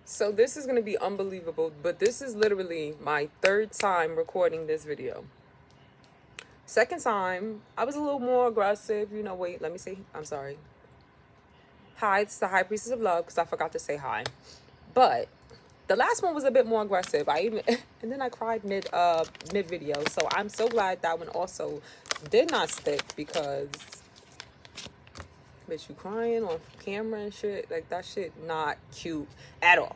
So this is going to be unbelievable, but this is literally my third time recording this video. Second time, I was a little more aggressive. Wait, let me say, I'm sorry. Hi, it's the High Priestess of Love, because I forgot to say hi. But the last one was a bit more aggressive. And then I cried mid video. So I'm so glad that one also did not stick, because bitch, you crying on camera and shit, like that shit not cute at all.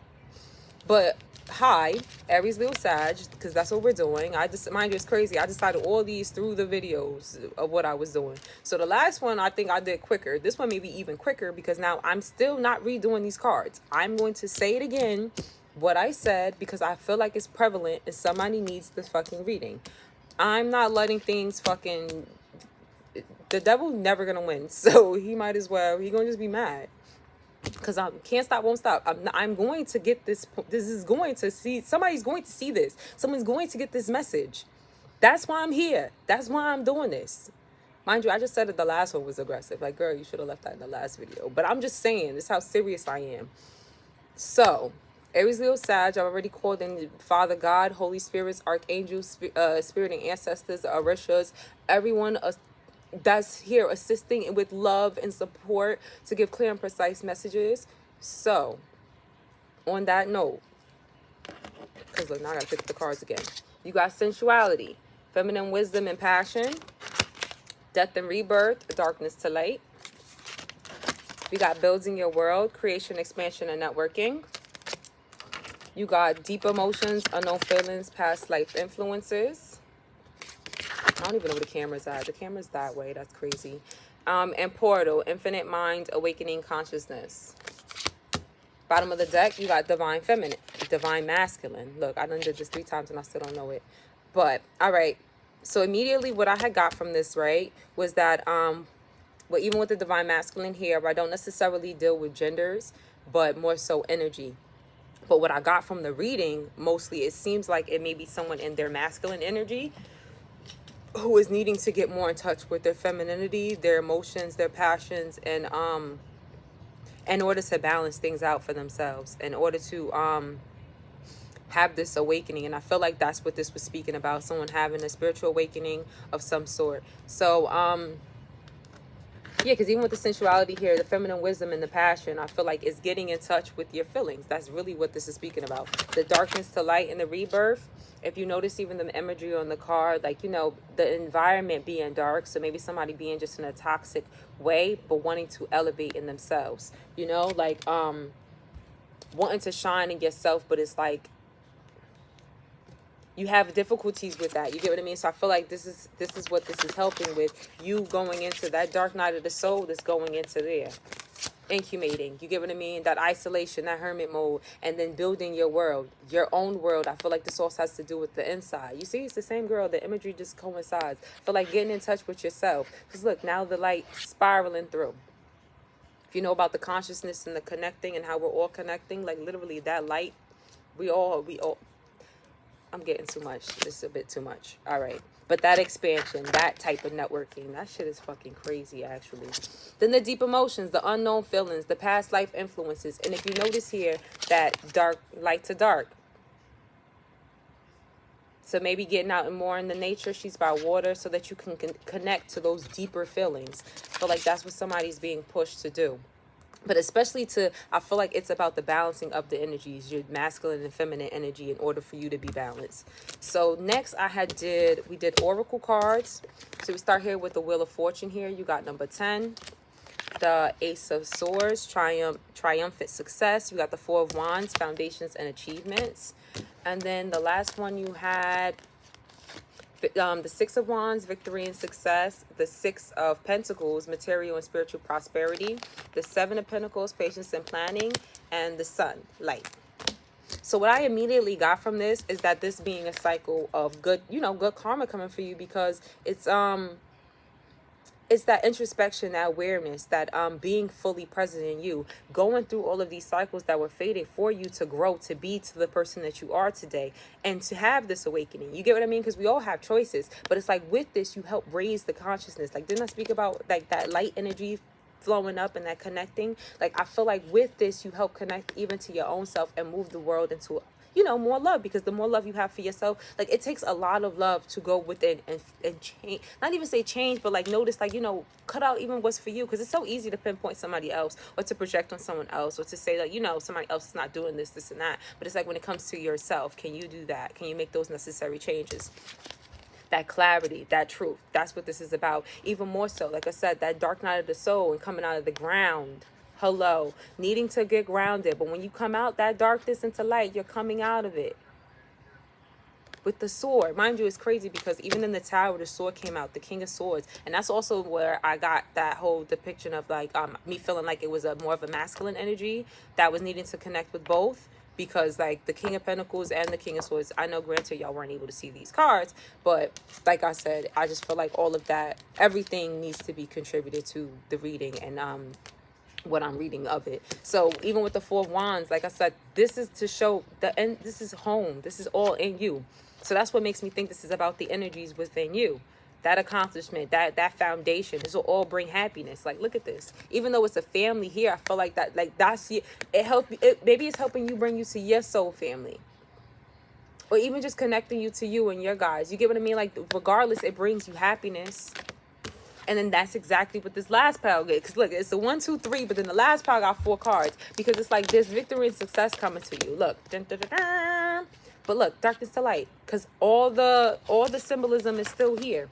But hi, Aries, Leo, Sag, because that's what we're doing. I just, mind you, it's crazy. I decided all these through the videos of what I was doing. So the last one, I think I did quicker. This one may be even quicker, because now I'm still not redoing these cards. I'm going to say it again, what I said, because I feel like it's prevalent and somebody needs this fucking reading. I'm not letting things fucking... The devil never gonna win. So he might as well. He gonna just be mad. Because I can't stop, won't stop. I'm going to get this. This is going to see. Somebody's going to see this. Someone's going to get this message. That's why I'm here. That's why I'm doing this. Mind you, I just said that the last one was aggressive. Like, girl, you should have left that in the last video. But I'm just saying, this is how serious I am. So, Aries, Leo, Sag, I've already called in Father God, Holy Spirits, Archangels, Spirit and Ancestors, Orishas, everyone that's here assisting with love and support to give clear and precise messages. So, on that note, because look, now I gotta pick the cards again. You got sensuality, feminine wisdom and passion, death and rebirth, darkness to light. You got building your world, creation, expansion, and networking. You got deep emotions, unknown feelings, past life influences. I don't even know where the camera's at. The camera's that way. That's crazy. And portal, infinite mind, awakening consciousness. Bottom of the deck, you got divine feminine, divine masculine. Look, I done did this 3 times and I still don't know it. But, all right. So immediately what I had got from this, right, was that, well, even with the divine masculine here, I don't necessarily deal with genders, but more so energy. But what I got from the reading, mostly, it seems like it may be someone in their masculine energy who is needing to get more in touch with their femininity, their emotions, their passions, and in order to balance things out for themselves, in order to have this awakening. And I feel like that's what this was speaking about, someone having a spiritual awakening of some sort. So yeah, because even with the sensuality here, the feminine wisdom and the passion, I feel like it's getting in touch with your feelings. That's really what this is speaking about. The darkness to light and the rebirth. If you notice even the imagery on the card, like, the environment being dark. So maybe somebody being just in a toxic way, but wanting to elevate in themselves. Like wanting to shine in yourself, but it's like you have difficulties with that. You get what I mean? So I feel like this is what this is helping with, you going into that dark night of the soul that's going into there. Incubating. You get what I mean? That isolation, that hermit mode, and then building your world, your own world. I feel like this also has to do with the inside. You see, it's the same girl. The imagery just coincides. I feel like getting in touch with yourself. Because look, now the light spiraling through. If you know about the consciousness and the connecting and how we're all connecting, like literally that light, we all I'm getting too much. This is a bit too much. All right. But that expansion, that type of networking, that shit is fucking crazy, actually. Then the deep emotions, the unknown feelings, the past life influences. And if you notice here, that dark, light to dark. So maybe getting out and more in the nature. She's by water so that you can connect to those deeper feelings. I feel like that's what somebody's being pushed to do. But especially I feel like it's about the balancing of the energies, your masculine and feminine energy, in order for you to be balanced. So next we did oracle cards. So we start here with the Wheel of Fortune here. You got number 10, the Ace of Swords, triumphant success. You got the Four of Wands, foundations and achievements. And then the last one you had, the Six of Wands, victory and success. The Six of Pentacles, material and spiritual prosperity. The Seven of Pentacles, patience and planning. And the Sun, light. So what I immediately got from this is that this being a cycle of good karma coming for you, because it's that introspection, that awareness, that being fully present in you, going through all of these cycles that were fated for you to grow, to be to the person that you are today, and to have this awakening. You get what I mean? Because we all have choices, but it's like with this, you help raise the consciousness. Like, didn't I speak about like that light energy flowing up and that connecting. Like, I feel like with this, you help connect even to your own self and move the world into, you know, more love, because the more love you have for yourself, like, it takes a lot of love to go within and change, not even say change, but like notice, like, you know, cut out even what's for you, because it's so easy to pinpoint somebody else or to project on someone else or to say that, you know, somebody else is not doing this and that. But it's like, when it comes to yourself, can you do that? Can you make those necessary changes? That clarity, that truth, that's what this is about. Even more so, like I said, that dark night of the soul and coming out of the ground. Hello, needing to get grounded, but when you come out that darkness into light, you're coming out of it with the sword. Mind you, it's crazy because even in the tower, the sword came out, the King of Swords. And that's also where I got that whole depiction of like me feeling like it was a more of a masculine energy that was needing to connect with both. Because like the King of Pentacles and the King of Swords, I know granted y'all weren't able to see these cards, but like I said, I just feel like all of that, everything needs to be contributed to the reading and what I'm reading of it. So even with the Four of Wands, like I said, this is to show the end. This is home. This is all in you. So that's what makes me think this is about the energies within you. That accomplishment, that foundation, this will all bring happiness. Like, look at this. Even though it's a family here, I feel like that, like that's it maybe it's helping you, bring you to your soul family. Or even just connecting you to you and your guys. You get what I mean? Like, regardless, it brings you happiness. And then that's exactly what this last pile gets. Because look, it's a 1, 2, 3, but then the last pile got 4 cards. Because it's like there's victory and success coming to you. Look. Dun, dun, dun, dun. But look, darkness to light. Because all the symbolism is still here.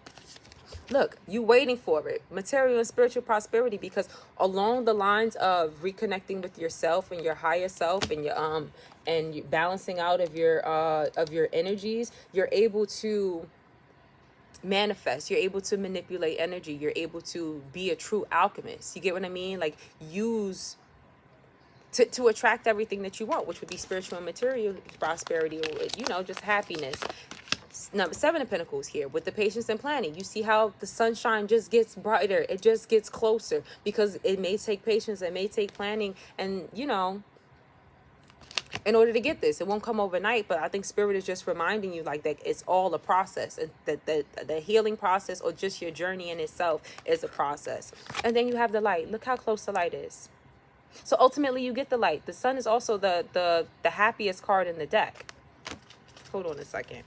Look, you waiting for it. Material and spiritual prosperity, because along the lines of reconnecting with yourself and your higher self and your and you balancing out of your energies, you're able to manifest, you're able to manipulate energy, you're able to be a true alchemist. You get what I mean? Like, use to attract everything that you want, which would be spiritual and material prosperity, or, you know, just happiness. Number 7 of Pentacles here with the patience and planning. You see how the sunshine just gets brighter, it just gets closer, because it may take patience, it may take planning, and you know, in order to get this, it won't come overnight. But I think spirit is just reminding you like that it's all a process, and that the healing process or just your journey in itself is a process. And then you have the light. Look how close the light is. So ultimately you get the light. The sun is also the happiest card in the deck. Hold on a second.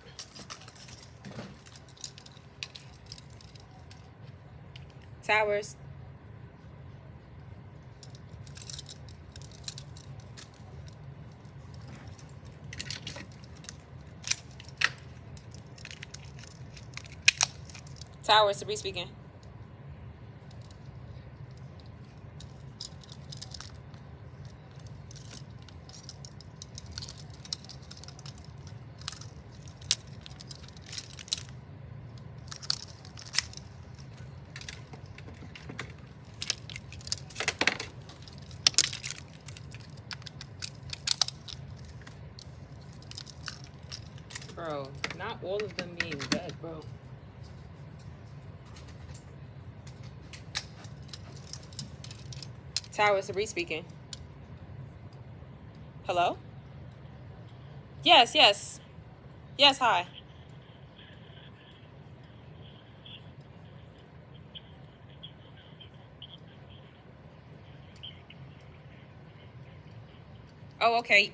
Towers. Towers, Sabrina speaking. Bro, not all of them being dead, bro. Tower, Sabrina speaking. Hello? Yes, yes. Yes, hi. Oh, okay.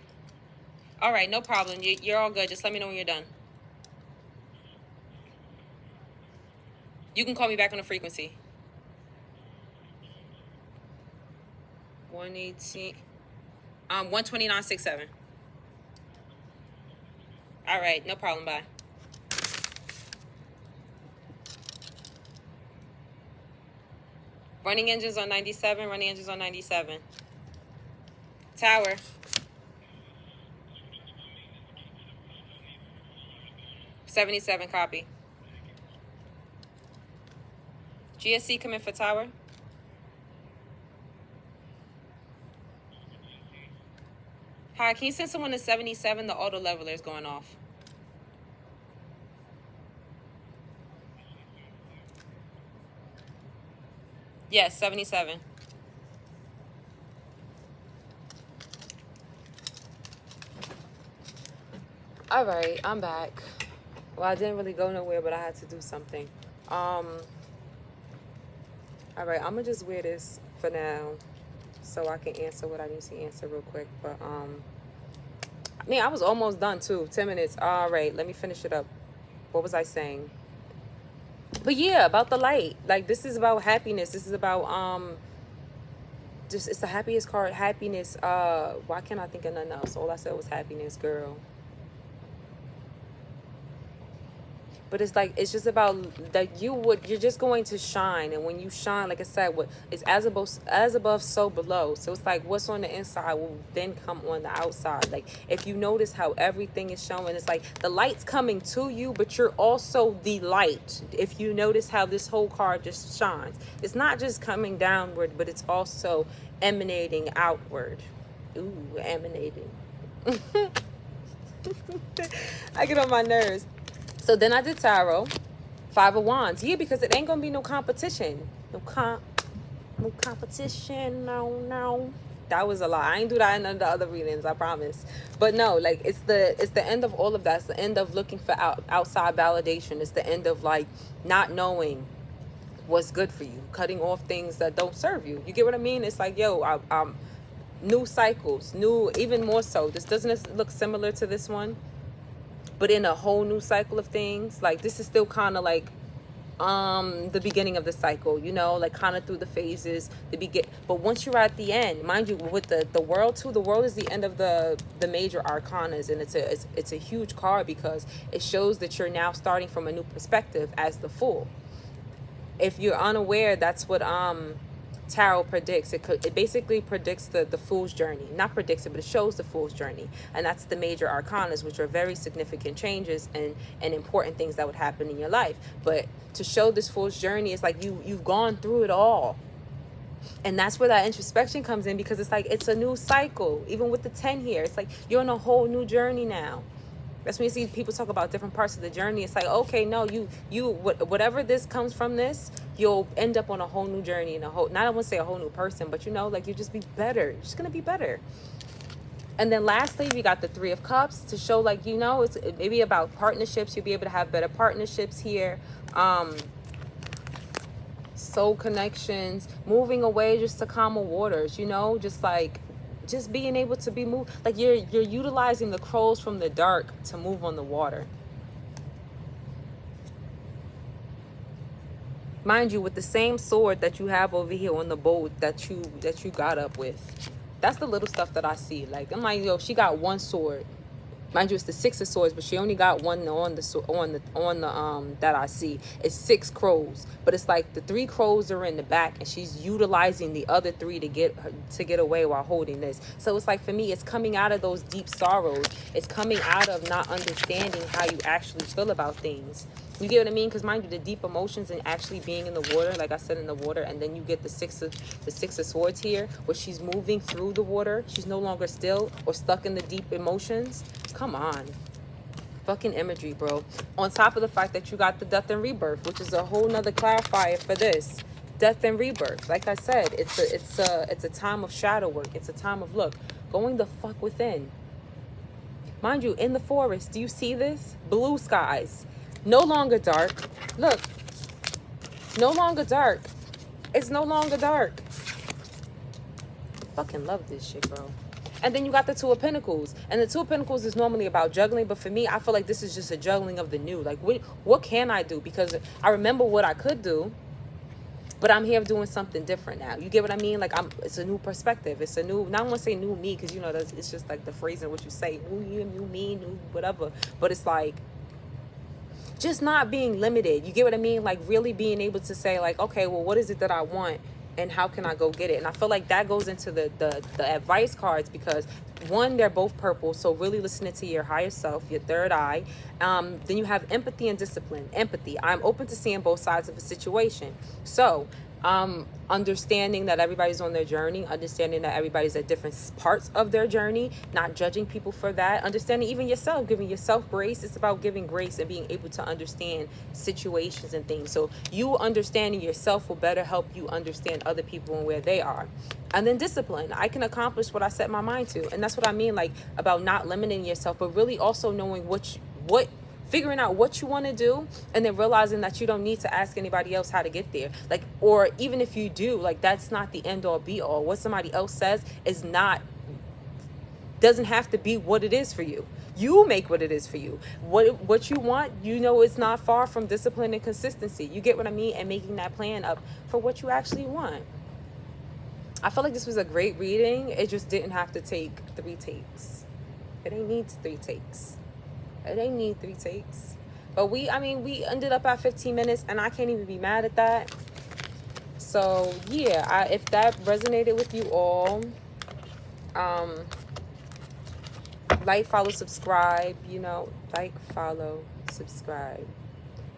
All right, no problem. You're all good. Just let me know when you're done. You can call me back on the frequency. 118. 129.67. All right, no problem. Bye. Running engines on 97. Running engines on 97. Tower. 77. Copy. GSC come in for tower. Hi, can you send someone to 77? The auto leveler is going off. Yes, 77. All right, I'm back. Well, I didn't really go nowhere, but I had to do something. All right, I'm gonna just wear this for now, so I can answer what I need to answer real quick. But I mean, I was almost done too. 10 minutes. All right, let me finish it up. What was I saying? But yeah, about the light. Like, this is about happiness. This is about just, it's the happiest card. Happiness. Why can't I think of nothing else? All I said was happiness, girl. But it's like, it's just about that you're just going to shine. And when you shine, like I said, what is as above, so below. So it's like, what's on the inside will then come on the outside. Like, if you notice how everything is showing, it's like the light's coming to you, but you're also the light. If you notice how this whole card just shines, it's not just coming downward, but it's also emanating outward. Ooh, emanating. I get on my nerves. So then I did tarot, 5 of Wands. Yeah, because it ain't gonna be no competition. No competition. No. That was a lie. I ain't do that in none of the other readings, I promise. But no, like, it's the end of all of that. It's the end of looking for outside validation. It's the end of like not knowing what's good for you, cutting off things that don't serve you. You get what I mean? It's like, yo, I'm new cycles, new, even more so. This doesn't look similar to this one, but in a whole new cycle of things. Like, this is still kind of like the beginning of the cycle, you know, like kind of through the phases, but once you're at the end, mind you, with the world too, the world is the end of the major arcanas, and it's a huge card because it shows that you're now starting from a new perspective as the Fool. If you're unaware, that's what tarot predicts. It basically predicts the fool's journey. Not predicts it, but it shows the fool's journey. And that's the major arcanas, which are very significant changes and important things that would happen in your life. But to show this fool's journey, it's like you've gone through it all. And that's where that introspection comes in, because it's like, it's a new cycle. Even with the 10 here, it's like you're on a whole new journey now. That's when you see people talk about different parts of the journey. It's like, okay, no, whatever this comes from this, you'll end up on a whole new journey, and not I won't say a whole new person, but you know, like, you just be better. You're just gonna be better. And then lastly, we got the 3 of Cups to show, like, you know, it's maybe about partnerships. You'll be able to have better partnerships here. Soul connections, moving away just to calmer waters, you know, just being able to be moved. Like, you're utilizing the crows from the dark to move on the water. Mind you, with the same sword that you have over here on the boat that you got up with. That's the little stuff that I see. Like, I'm like, yo, she got one sword. Mind you, it's the 6 of Swords, but she only got one on the that I see. It's 6 crows, but it's like the 3 crows are in the back, and she's utilizing the other 3 to get away while holding this. So it's like, for me, it's coming out of those deep sorrows. It's coming out of not understanding how you actually feel about things. You get what I mean? Because mind you, the deep emotions and actually being in the water, like I said, in the water, and then you get the 6 of Swords here, where she's moving through the water. She's no longer still or stuck in the deep emotions. Come on. Fucking imagery, bro. On top of the fact that you got the death and rebirth, which is a whole nother clarifier for this. Death and rebirth. Like I said, it's a time of shadow work. It's a time of, look, going the fuck within. Mind you, in the forest, do you see this? Blue skies. No longer dark. Look. No longer dark. It's no longer dark. Fucking love this shit, bro. And then you got the 2 of Pentacles. And the 2 of Pentacles is normally about juggling. But for me, I feel like this is just a juggling of the new. Like, what can I do? Because I remember what I could do. But I'm here doing something different now. You get what I mean? Like, it's a new perspective. It's a new, not want to say new me, because, you know, it's just like the phrasing what you say. New you, new me, new whatever. But it's like, just not being limited. You get what I mean? Like, really being able to say, like, okay, well, what is it that I want? And how can I go get it? And I feel like that goes into the advice cards, because one, they're both purple, so really listening to your higher self, your third eye. Then you have empathy and discipline. Empathy, I'm open to seeing both sides of a situation. So understanding that everybody's on their journey, understanding that everybody's at different parts of their journey, not judging people for that, understanding even yourself, giving yourself grace. It's about giving grace and being able to understand situations and things. So you understanding yourself will better help you understand other people and where they are. And then discipline. I can accomplish what I set my mind to. And that's what I mean, like, about not limiting yourself, but really also knowing what figuring out what you want to do, and then realizing that you don't need to ask anybody else how to get there. Like, or even if you do, like, that's not the end all be all. What somebody else says is not, doesn't have to be what it is for you. You make what it is for you. What you want, you know, it's not far from discipline and consistency. You get what I mean? And making that plan up for what you actually want. I felt like this was a great reading. It just didn't have to take 3 takes. It ain't need 3 takes. It ain't need 3 takes. But we ended up at 15 minutes, and I can't even be mad at that. So yeah, if that resonated with you all, like, follow, subscribe, you know, like, follow, subscribe.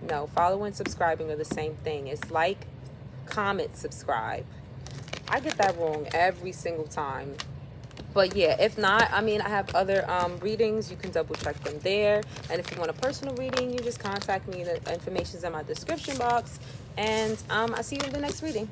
No, follow and subscribing are the same thing. It's like, comment, subscribe. I get that wrong every single time. But yeah, if not, I mean, I have other readings. You can double check them there. And if you want a personal reading, you just contact me. The information's in my description box. And I'll see you in the next reading.